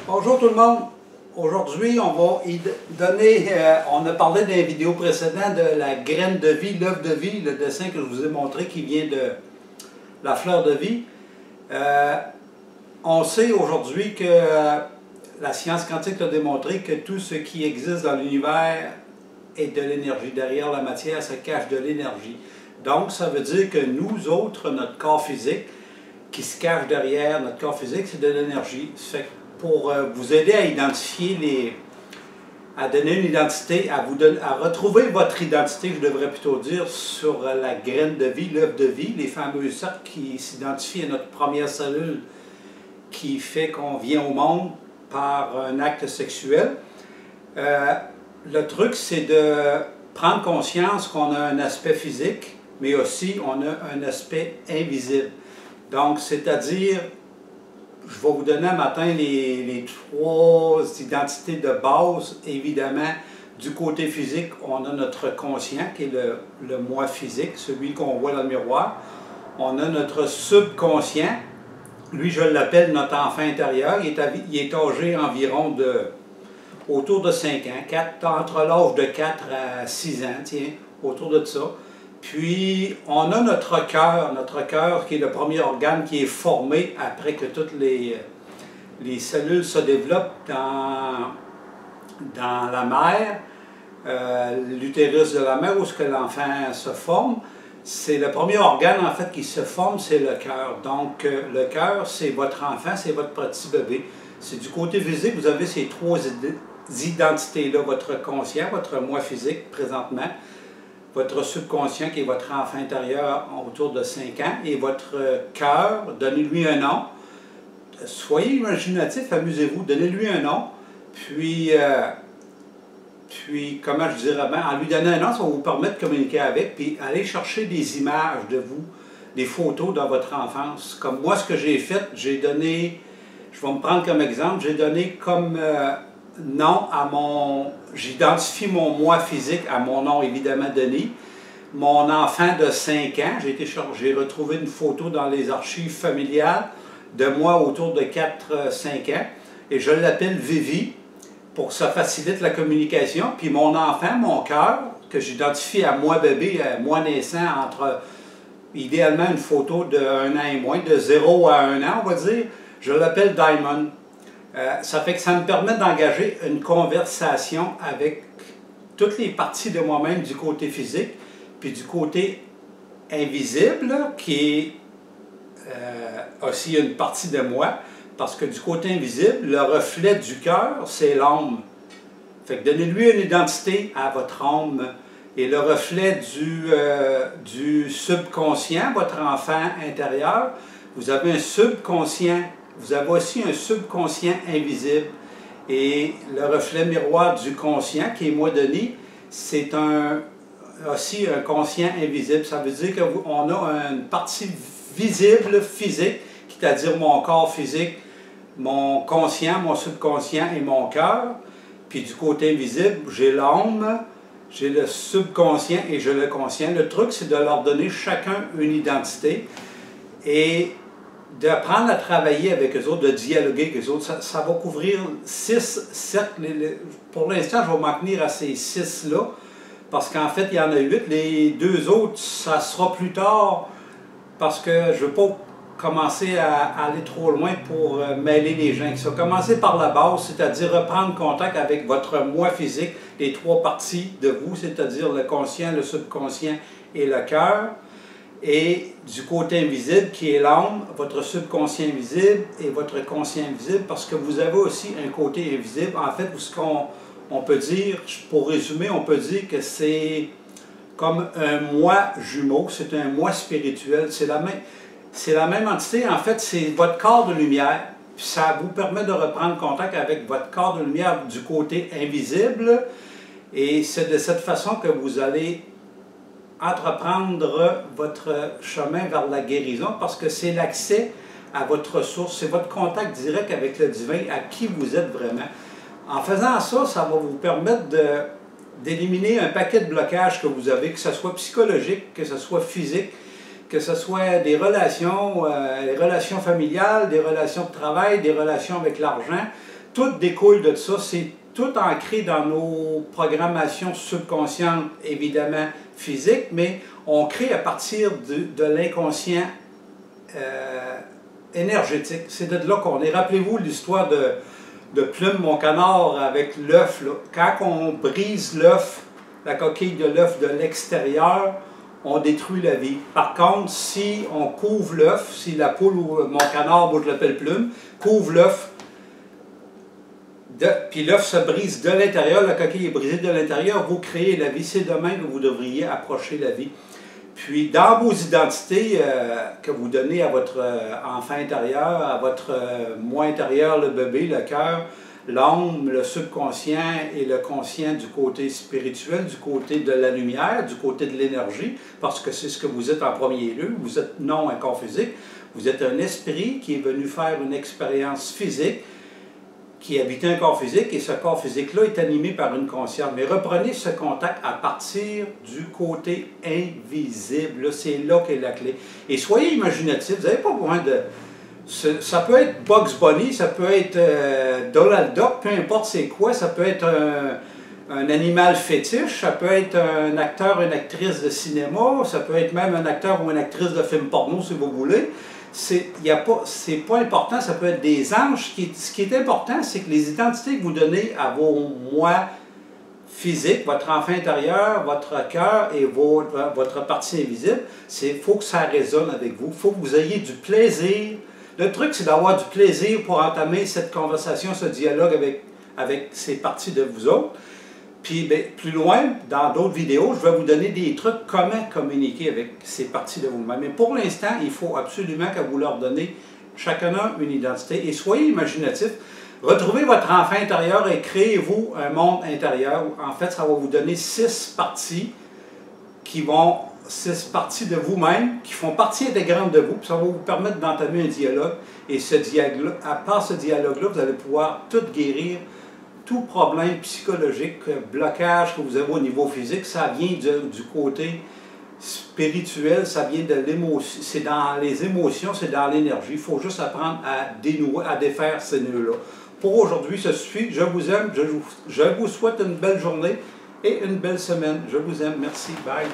Bonjour tout le monde. Aujourd'hui, on va y donner, on a parlé dans les vidéos précédentes de la graine de vie, l'œuf de vie, le dessin que je vous ai montré qui vient de la fleur de vie. On sait aujourd'hui que la science quantique a démontré que tout ce qui existe dans l'univers est de l'énergie. Derrière la matière se cache de l'énergie. Donc, ça veut dire que nous autres, notre corps physique, qui se cache derrière notre corps physique, c'est de l'énergie. Pour vous aider à identifier à donner une identité, à retrouver votre identité, je devrais plutôt dire, sur la graine de vie, l'œuf de vie, les fameux cercles qui s'identifient à notre première cellule qui fait qu'on vient au monde par un acte sexuel. Le truc, c'est de prendre conscience qu'on a un aspect physique, mais aussi on a un aspect invisible. Donc, c'est-à-dire, je vais vous donner un matin les trois identités de base. Évidemment, du côté physique, on a notre conscient, qui est le moi physique, celui qu'on voit dans le miroir. On a notre subconscient, lui je l'appelle notre enfant intérieur, il est âgé environ autour de 5 ans, entre l'âge de 4 à 6 ans, tiens, autour de ça. Puis, on a notre cœur qui est le premier organe qui est formé après que toutes les cellules se développent dans la mère, l'utérus de la mère où l'enfant se forme. C'est le premier organe en fait qui se forme, c'est le cœur. Donc, le cœur, c'est votre enfant, c'est votre petit bébé. C'est du côté physique, vous avez ces trois identités-là, votre conscient, votre moi physique présentement, votre subconscient qui est votre enfant intérieur autour de 5 ans, et votre cœur, donnez-lui un nom. Soyez imaginatif, amusez-vous, donnez-lui un nom, puis comment je dirais bien, en lui donnant un nom, ça va vous permettre de communiquer avec, puis aller chercher des images de vous, des photos dans votre enfance. Comme moi, ce que j'ai fait, j'ai donné, je vais me prendre comme exemple, j'ai donné comme nom à j'identifie mon moi physique à mon nom évidemment Denis. Mon enfant de 5 ans, j'ai retrouvé une photo dans les archives familiales de moi autour de 4-5 ans et je l'appelle Vivi pour que ça facilite la communication. Puis mon enfant, mon cœur, que j'identifie à moi bébé, à moi naissant, entre idéalement une photo de 1 an et moins, de 0 à 1 an on va dire, je l'appelle Diamond. Ça fait que ça me permet d'engager une conversation avec toutes les parties de moi-même du côté physique, puis du côté invisible, qui est aussi une partie de moi, parce que du côté invisible, le reflet du cœur, c'est l'âme. Fait que donnez-lui une identité à votre âme, et le reflet du subconscient, votre enfant intérieur, vous avez un subconscient. Vous avez aussi un subconscient invisible et le reflet miroir du conscient, qui est moi Denis, c'est aussi un conscient invisible. Ça veut dire qu'on a une partie visible physique, c'est-à-dire mon corps physique, mon conscient, mon subconscient et mon cœur. Puis du côté invisible, j'ai l'âme, j'ai le subconscient et j'ai le conscient. Le truc, c'est de leur donner chacun une identité et d'apprendre à travailler avec eux autres, de dialoguer avec eux autres. Ça va couvrir 6 cercles. Pour l'instant, je vais m'en tenir à ces 6-là, parce qu'en fait, il y en a 8. Les 2 autres, ça sera plus tard, parce que je ne veux pas commencer à aller trop loin pour mêler les gens. Ça va commencer par la base, c'est-à-dire reprendre contact avec votre moi physique, les 3 parties de vous, c'est-à-dire le conscient, le subconscient et le cœur. Et du côté invisible qui est l'âme, votre subconscient invisible et votre conscient invisible, parce que vous avez aussi un côté invisible. En fait, ce qu'on peut dire, pour résumer, on peut dire que c'est comme un moi jumeau, c'est un moi spirituel, c'est la même entité. En fait, c'est votre corps de lumière, puis ça vous permet de reprendre contact avec votre corps de lumière du côté invisible, et c'est de cette façon que vous allez entreprendre votre chemin vers la guérison, parce que c'est l'accès à votre source, c'est votre contact direct avec le divin, à qui vous êtes vraiment. En faisant ça, ça va vous permettre d'éliminer un paquet de blocages que vous avez, que ce soit psychologique, que ce soit physique, que ce soit des relations familiales, des relations de travail, des relations avec l'argent, Tout découle de ça. C'est tout ancré dans nos programmations subconscientes, évidemment physiques, mais on crée à partir de l'inconscient énergétique. C'est de là qu'on est. Rappelez-vous l'histoire de Plume, mon canard, avec l'œuf. Quand on brise l'œuf, la coquille de l'œuf de l'extérieur, on détruit la vie. Par contre, si on couvre l'œuf, si la poule ou mon canard, moi je l'appelle Plume, couvre l'œuf, puis l'œuf se brise de l'intérieur, la coquille est brisée de l'intérieur, vous créez la vie. C'est demain que vous devriez approcher la vie. Puis dans vos identités que vous donnez à votre enfant intérieur, à votre moi intérieur, le bébé, le cœur, l'âme, le subconscient et le conscient du côté spirituel, du côté de la lumière, du côté de l'énergie, parce que c'est ce que vous êtes en premier lieu. Vous êtes non un corps physique, vous êtes un esprit qui est venu faire une expérience physique, qui habite un corps physique, et ce corps physique-là est animé par une conscience. Mais reprenez ce contact à partir du côté invisible. C'est là qu'est la clé. Et soyez imaginatifs, vous n'avez pas besoin de... Ça peut être Bugs Bunny, ça peut être Donald Duck, peu importe c'est quoi, ça peut être un animal fétiche, ça peut être un acteur, une actrice de cinéma, ça peut être même un acteur ou une actrice de film porno si vous voulez. C'est pas important, ça peut être des anges. Ce qui est important, c'est que les identités que vous donnez à vos moi physiques, votre enfant intérieur, votre cœur et votre partie invisible, il faut que ça résonne avec vous. Il faut que vous ayez du plaisir. Le truc, c'est d'avoir du plaisir pour entamer cette conversation, ce dialogue avec ces parties de vous autres. Puis, bien, plus loin, dans d'autres vidéos, je vais vous donner des trucs comment communiquer avec ces parties de vous-même. Mais pour l'instant, il faut absolument que vous leur donnez chacun une identité. Et soyez imaginatifs. Retrouvez votre enfant intérieur et créez-vous un monde intérieur. En fait, ça va vous donner 6 parties de vous-même, qui font partie intégrante de vous. Puis ça va vous permettre d'entamer un dialogue. Et ce dialogue, à part ce dialogue-là, vous allez pouvoir tout guérir. Tout problème psychologique, blocage que vous avez au niveau physique, ça vient du côté spirituel, ça vient de l'émotion. C'est dans les émotions, c'est dans l'énergie. Il faut juste apprendre à dénouer, à défaire ces nœuds-là. Pour aujourd'hui, ça suffit. Je vous aime. Je vous souhaite une belle journée et une belle semaine. Je vous aime. Merci. Bye.